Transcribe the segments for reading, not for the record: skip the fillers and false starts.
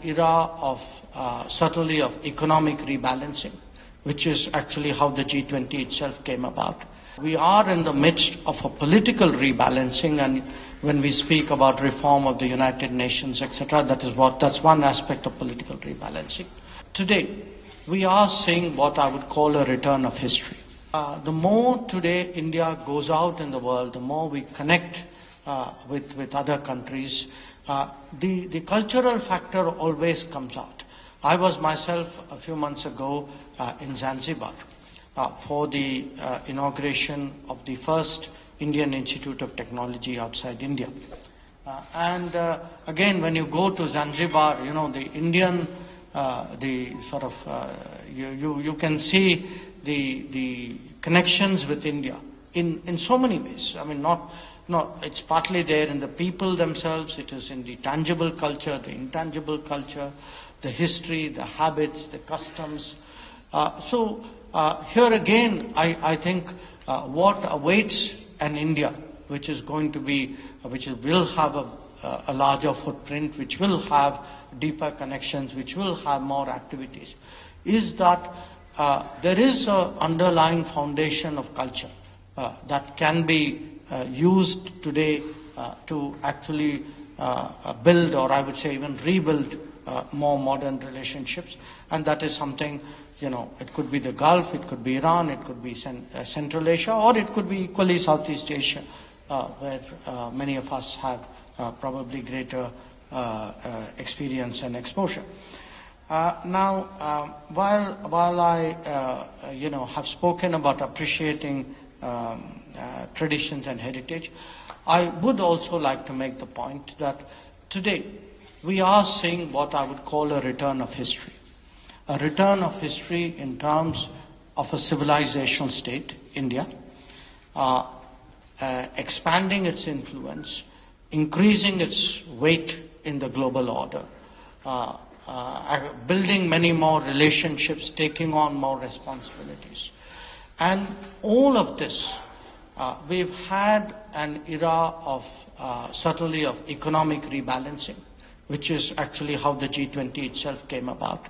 era of certainly of economic rebalancing, which is actually how the G20 itself came about. We are in the midst of a political rebalancing, and when we speak about reform of the United Nations, etc., that's one aspect of political rebalancing. Today, we are seeing what I would call a return of history. The more today India goes out in the world, the more we connect with other countries, the cultural factor always comes out. I was myself a few months ago in Zanzibar for the inauguration of the first Indian Institute of Technology outside India. Again, when you go to Zanzibar, the Indian, you can see the connections with India in so many ways. I mean, it's partly there in the people themselves, it is in the tangible culture, the intangible culture, the history, the habits, the customs. Here again, I think what awaits an India which will have a larger footprint, which will have deeper connections, which will have more activities, is that there is an underlying foundation of culture that can be used today to actually build, or I would say even rebuild, more modern relationships. And that is something, it could be the Gulf, it could be Iran, it could be Central Asia, or it could be equally Southeast Asia, where many of us have probably greater experience and exposure. Now, while I have spoken about appreciating traditions and heritage, I would also like to make the point that today we are seeing what I would call a return of history. A return of history in terms of a civilizational state, India, expanding its influence, increasing its weight in the global order, building many more relationships, taking on more responsibilities. And all of this, we've had an era of certainly of economic rebalancing, which is actually how the G20 itself came about.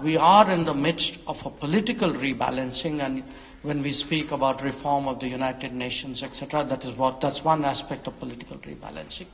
We are in the midst of a political rebalancing, and when we speak about reform of the United Nations, etc., that's one aspect of political rebalancing.